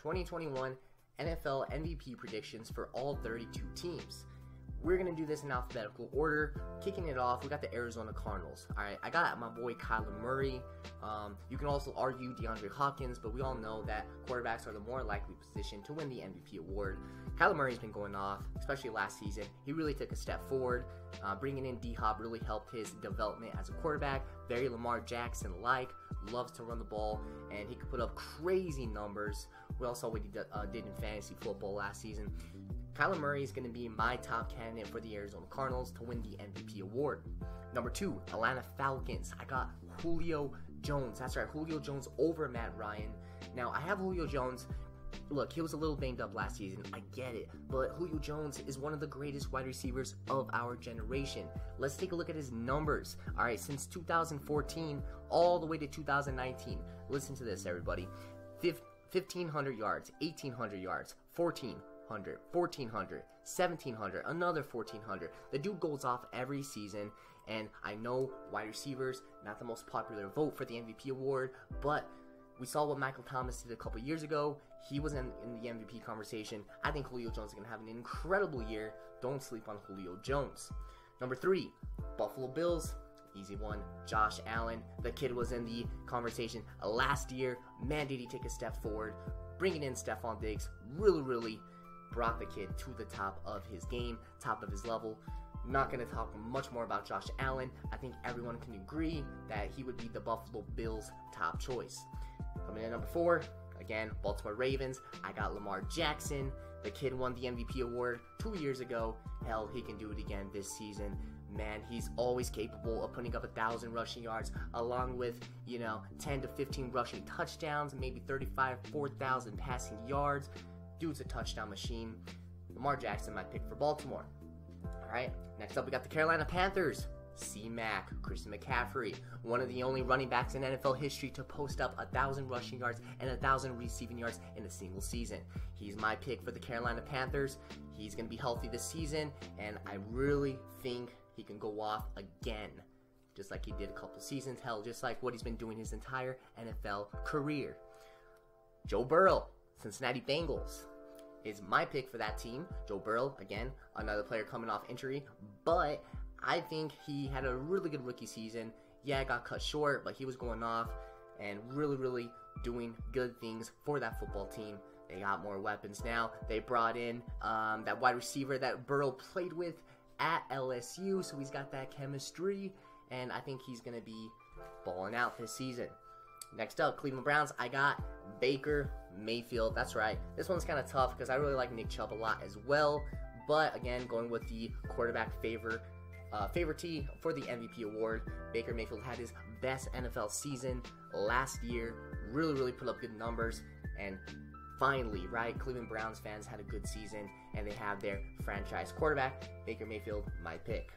2021 NFL MVP predictions for all 32 teams. We're going to do this in alphabetical order. Kicking it off, we got the Arizona Cardinals. All right, I got my boy Kyler Murray. You can also argue DeAndre Hopkins, but we all know that quarterbacks are the more likely position to win the MVP award. Kyler Murray's been going off, especially last season. He really took a step forward. Bringing in D-Hop really helped his development as a quarterback. Very Lamar Jackson-like, loves to run the ball, and he could put up crazy numbers. We all saw what he did in fantasy football last season. Kyler Murray is going to be my top candidate for the Arizona Cardinals to win the MVP award. Number 2, Atlanta Falcons. I got Julio Jones. That's right, Julio Jones over Matt Ryan. Now, I have Julio Jones. Look, he was a little banged up last season. I get it. But Julio Jones is one of the greatest wide receivers of our generation. Let's take a look at his numbers. All right, since 2014 all the way to 2019. Listen to this, everybody. 1,500 yards, 1,800 yards, 1,400, 1,400, 1,700, another 1,400. The dude goes off every season, and I know wide receivers, not the most popular vote for the MVP award, but we saw what Michael Thomas did a couple years ago. He was in the MVP conversation. I think Julio Jones is going to have an incredible year. Don't sleep on Julio Jones. Number 3, Buffalo Bills. Easy one, Josh Allen. The kid was in the conversation last year. Man, did he take a step forward. Bringing in Stephon Diggs really brought the kid to the top of his game, top of his level. Not going to talk much more about Josh Allen. I think everyone can agree that he would be the Buffalo Bills' top choice. Coming in number 4, again, Baltimore Ravens. I got Lamar Jackson. The kid won the MVP award 2 years ago. Hell, he can do it again this season. Man, he's always capable of putting up 1,000 rushing yards, along with, 10 to 15 rushing touchdowns, maybe 4,000 passing yards. Dude's a touchdown machine. Lamar Jackson, my pick for Baltimore. All right, next up we got the Carolina Panthers. C-Mac, Christian McCaffrey, one of the only running backs in NFL history to post up 1,000 rushing yards and 1,000 receiving yards in a single season. He's my pick for the Carolina Panthers. He's going to be healthy this season, and I really think he can go off again, just like he did a couple seasons. Hell, just like what he's been doing his entire NFL career. Joe Burl, Cincinnati Bengals, is my pick for that team. Joe Burl, again, another player coming off injury, but I think he had a really good rookie season. Yeah, it got cut short, but he was going off and really doing good things for that football team. They got more weapons now. They brought in that wide receiver that Burl played with at LSU, so he's got that chemistry, and I think he's going to be balling out this season. Next up, Cleveland Browns, I got Baker Mayfield. That's right. This one's kind of tough because I really like Nick Chubb a lot as well, but again, going with the quarterback favorite for the MVP award. Baker Mayfield had his best NFL season last year, really put up good numbers, and finally, right, Cleveland Browns fans had a good season, and they have their franchise quarterback, Baker Mayfield, my pick.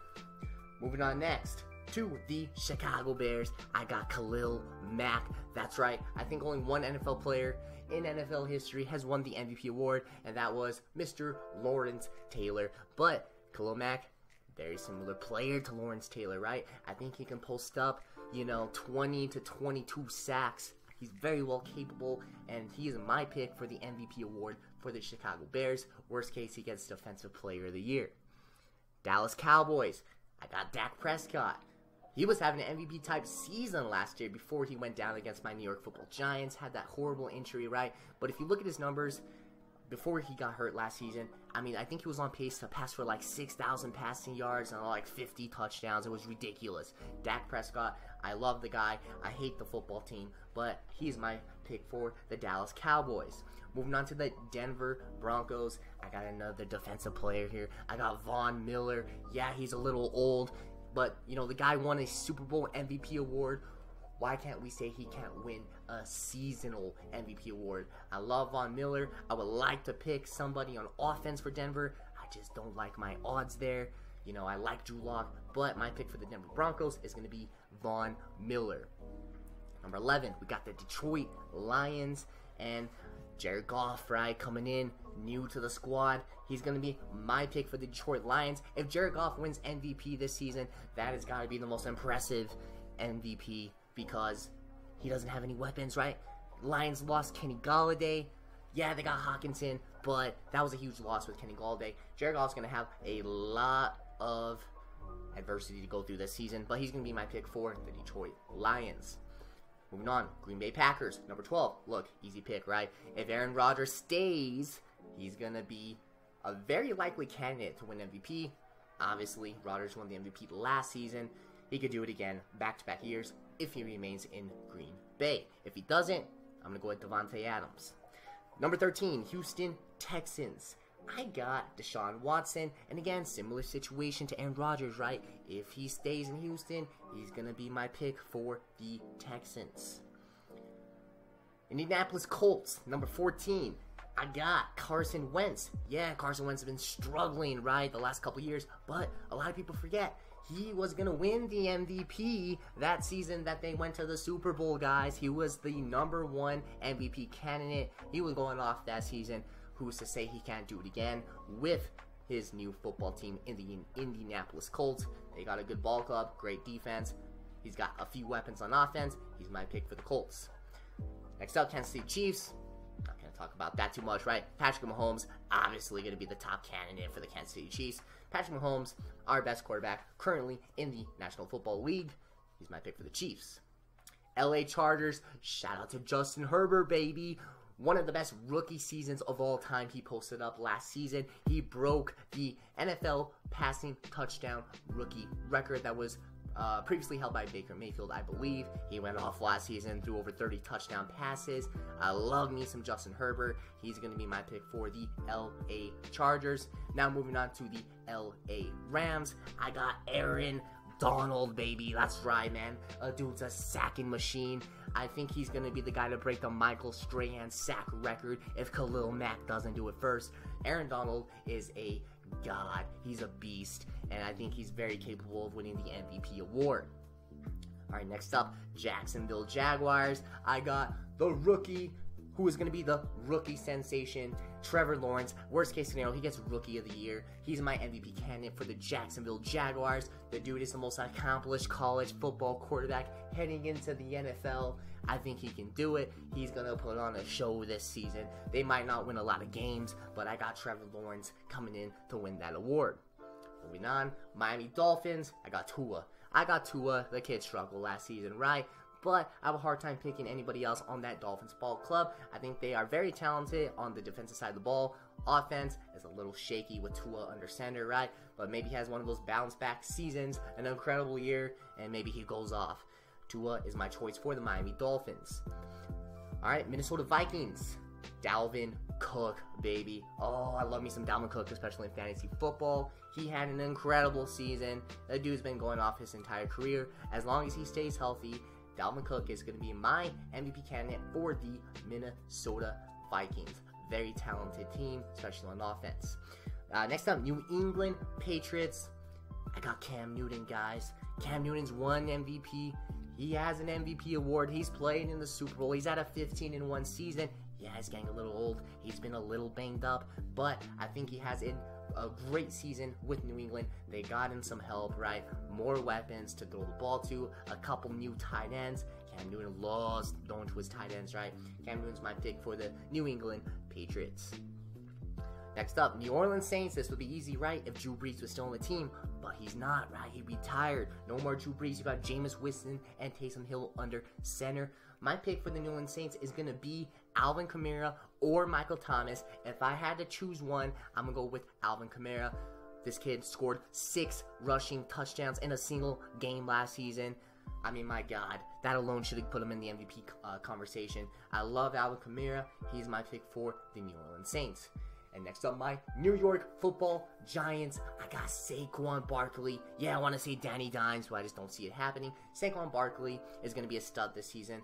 Moving on next to the Chicago Bears, I got Khalil Mack. That's right, I think only one NFL player in NFL history has won the MVP award, and that was Mr. Lawrence Taylor. But Khalil Mack, very similar player to Lawrence Taylor, right? I think he can post up, 20 to 22 sacks. He's very well capable, and he is my pick for the MVP award for the Chicago Bears. Worst case, he gets Defensive Player of the Year. Dallas Cowboys, I got Dak Prescott. He was having an MVP-type season last year before he went down against my New York Football Giants, had that horrible injury, right? But if you look at his numbers, before he got hurt last season, I think he was on pace to pass for like 6,000 passing yards and like 50 touchdowns. It was ridiculous. Dak Prescott, I love the guy. I hate the football team, but he's my pick for the Dallas Cowboys. Moving on to the Denver Broncos, I got another defensive player here. I got Von Miller. Yeah, he's a little old, but the guy won a Super Bowl MVP award. Why can't we say he can't win a seasonal MVP award? I love Von Miller. I would like to pick somebody on offense for Denver. I just don't like my odds there. I like Drew Lock, but my pick for the Denver Broncos is going to be Von Miller. Number 11, we got the Detroit Lions and Jared Goff, right, coming in, new to the squad. He's going to be my pick for the Detroit Lions. If Jared Goff wins MVP this season, that has got to be the most impressive MVP because he doesn't have any weapons, right? Lions lost Kenny Galladay. Yeah, they got Hawkinson, but that was a huge loss with Kenny Galladay. Jared Goff's going to have a lot of adversity to go through this season, but he's going to be my pick for the Detroit Lions. Moving on, Green Bay Packers, number 12. Look, easy pick, right? If Aaron Rodgers stays, he's going to be a very likely candidate to win MVP. Obviously, Rodgers won the MVP last season. He could do it again back-to-back years if he remains in Green Bay. If he doesn't, I'm going to go with Devontae Adams. Number 13, Houston Texans. I got Deshaun Watson, and again, similar situation to Aaron Rodgers, right? If he stays in Houston, he's going to be my pick for the Texans. Indianapolis Colts, number 14. I got Carson Wentz. Yeah, Carson Wentz has been struggling, right, the last couple years, but a lot of people forget he was going to win the MVP that season that they went to the Super Bowl, guys. He was the number 1 MVP candidate. He was going off that season. Who's to say he can't do it again with his new football team in the Indianapolis Colts? They got a good ball club, great defense. He's got a few weapons on offense. He's my pick for the Colts. Next up, Kansas City Chiefs. Not going to talk about that too much, right? Patrick Mahomes, obviously going to be the top candidate for the Kansas City Chiefs. Patrick Mahomes, our best quarterback currently in the National Football League. He's my pick for the Chiefs. LA Chargers, shout out to Justin Herbert, baby. One of the best rookie seasons of all time he posted up last season. He broke the NFL passing touchdown rookie record that was previously held by Baker Mayfield, I believe. He went off last season, threw over 30 touchdown passes. I love me some Justin Herbert. He's going to be my pick for the LA Chargers. Now moving on to the LA Rams. I got Aaron Donald, baby. That's right, man. Dude's a sacking machine. I think he's going to be the guy to break the Michael Strahan sack record if Khalil Mack doesn't do it first. Aaron Donald is a god. He's a beast, and I think he's very capable of winning the MVP award. All right, next up, Jacksonville Jaguars. I got the rookie who is going to be the rookie sensation, Trevor Lawrence. Worst case scenario, he gets Rookie of the Year. He's my MVP candidate for the Jacksonville Jaguars. The dude is the most accomplished college football quarterback heading into the NFL. I think he can do it. He's going to put on a show this season. They might not win a lot of games, but I got Trevor Lawrence coming in to win that award. Moving on, Miami Dolphins. I got Tua. The kid struggled last season, right? But I have a hard time picking anybody else on that Dolphins ball club. I think they are very talented on the defensive side of the ball. Offense is a little shaky with Tua under center, right? But maybe he has one of those bounce back seasons, an incredible year, and maybe he goes off. Tua is my choice for the Miami Dolphins. All right, Minnesota Vikings. Dalvin Cook, baby. Oh, I love me some Dalvin Cook, especially in fantasy football. He had an incredible season. That dude's been going off his entire career. As long as he stays healthy, Dalvin Cook is going to be my MVP candidate for the Minnesota Vikings. Very talented team, especially on offense. Next up, New England Patriots. I got Cam Newton, guys. Cam Newton's won MVP. He has an MVP award. He's played in the Super Bowl. He's had a 15-1 season. Yeah, he's getting a little old. He's been a little banged up, but I think he has a great season with New England. They got him some help, right? More weapons to throw the ball to. A couple new tight ends. Cam Newton loves throwing to his tight ends, right? Cam Newton's my pick for the New England Patriots. Next up, New Orleans Saints. This would be easy, right, if Drew Brees was still on the team, but he's not, right? He retired. No more Drew Brees. You got Jameis Winston and Taysom Hill under center. My pick for the New Orleans Saints is going to be Alvin Kamara or Michael Thomas. If I had to choose one, I'm going to go with Alvin Kamara. This kid scored 6 rushing touchdowns in a single game last season. I mean, my God, that alone should have put him in the MVP conversation. I love Alvin Kamara. He's my pick for the New Orleans Saints. And next up, my New York Football Giants. I got Saquon Barkley. Yeah, I want to say Danny Dimes, but I just don't see it happening. Saquon Barkley is going to be a stud this season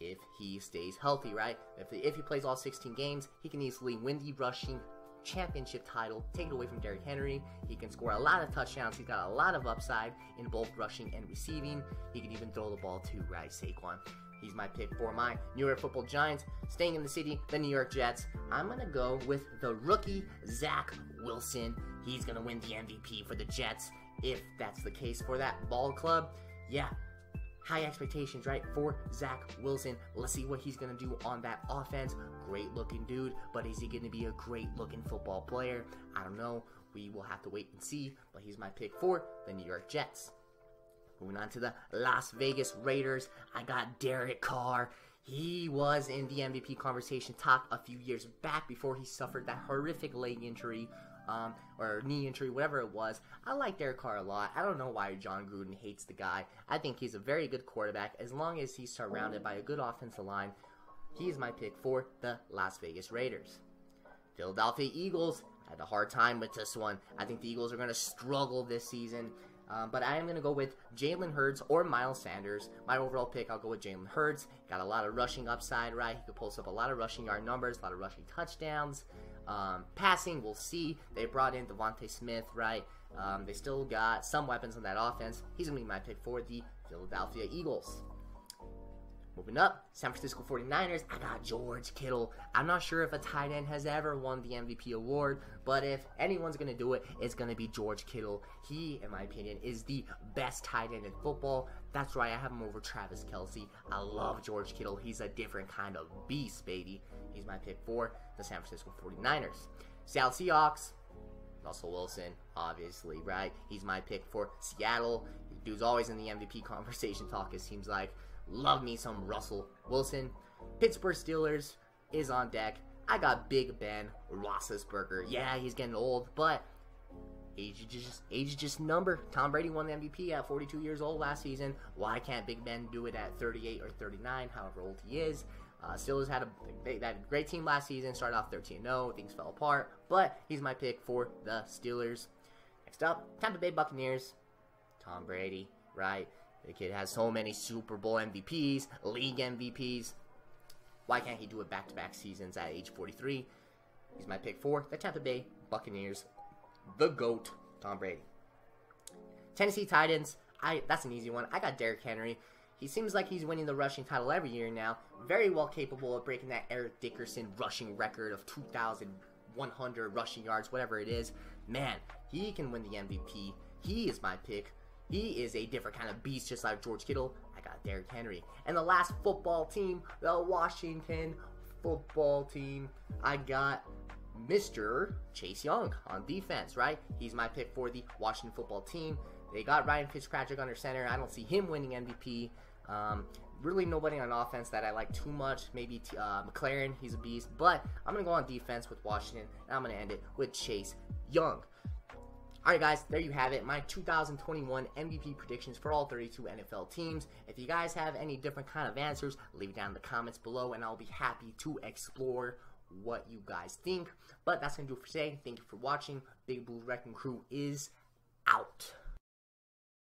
if he stays healthy, right? If he plays all 16 games, he can easily win the rushing championship title, take it away from Derrick Henry. He can score a lot of touchdowns. He's got a lot of upside in both rushing and receiving. He can even throw the ball too, right, Saquon? He's my pick for my New York Football Giants. Staying in the city, the New York Jets. I'm going to go with the rookie, Zach Wilson. He's going to win the MVP for the Jets, if that's the case for that ball club. Yeah, high expectations, right, for Zach Wilson. Let's see what he's going to do on that offense. great looking dude, but is he going to be a great looking football player? I don't know. We will have to wait and see, but he's my pick for the New York Jets. Moving on to the Las Vegas Raiders, I got Derek Carr. He was in the MVP conversation talk a few years back before he suffered that horrific leg injury, or knee injury, whatever it was. I like Derek Carr a lot. I don't know why John Gruden hates the guy. I think he's a very good quarterback. As long as he's surrounded by a good offensive line, he's my pick for the Las Vegas Raiders. Philadelphia Eagles, I had a hard time with this one. I think the Eagles are going to struggle this season. But I am going to go with Jalen Hurts or Miles Sanders. My overall pick, I'll go with Jalen Hurts. Got a lot of rushing upside, right? He could post up a lot of rushing yard numbers, a lot of rushing touchdowns. Passing, we'll see. They brought in Devontae Smith, right? They still got some weapons on that offense. He's going to be my pick for the Philadelphia Eagles. Moving up, San Francisco 49ers, I got George Kittle. I'm not sure if a tight end has ever won the MVP award, but if anyone's going to do it, it's going to be George Kittle. He, in my opinion, is the best tight end in football. That's why I have him over Travis Kelce. I love George Kittle. He's a different kind of beast, baby. He's my pick for the San Francisco 49ers. Seattle Seahawks, Russell Wilson, obviously, right? He's my pick for Seattle. Dude's always in the MVP conversation talk, it seems like. Love me some Russell Wilson. Pittsburgh Steelers is on deck. I got Big Ben Roethlisberger. Yeah, he's getting old, but age is just a number. Tom Brady won the MVP at 42 years old last season. Why can't Big Ben do it at 38 or 39, however old he is? Steelers had a great team last season. Started off 13-0. Things fell apart, but he's my pick for the Steelers. Next up, Tampa Bay Buccaneers. Tom Brady, right? The kid has so many Super Bowl MVPs, league MVPs. Why can't he do it back-to-back seasons at age 43? He's my pick for the Tampa Bay Buccaneers. The GOAT, Tom Brady. Tennessee Titans, that's an easy one. I got Derrick Henry. He seems like he's winning the rushing title every year now. Very well capable of breaking that Eric Dickerson rushing record of 2,100 rushing yards, whatever it is. Man, he can win the MVP. He is my pick. He is a different kind of beast, just like George Kittle. I got Derrick Henry. And the last football team, the Washington football team, I got Mr. Chase Young on defense, right? He's my pick for the Washington football team. They got Ryan Fitzpatrick under center. I don't see him winning MVP. Really nobody on offense that I like too much. Maybe McLaren, he's a beast. But I'm going to go on defense with Washington, and I'm going to end it with Chase Young. Alright guys, there you have it, my 2021 MVP predictions for all 32 NFL teams. If you guys have any different kind of answers, leave it down in the comments below and I'll be happy to explore what you guys think. But that's going to do it for today. Thank you for watching. Big Blue Wrecking Crew is out.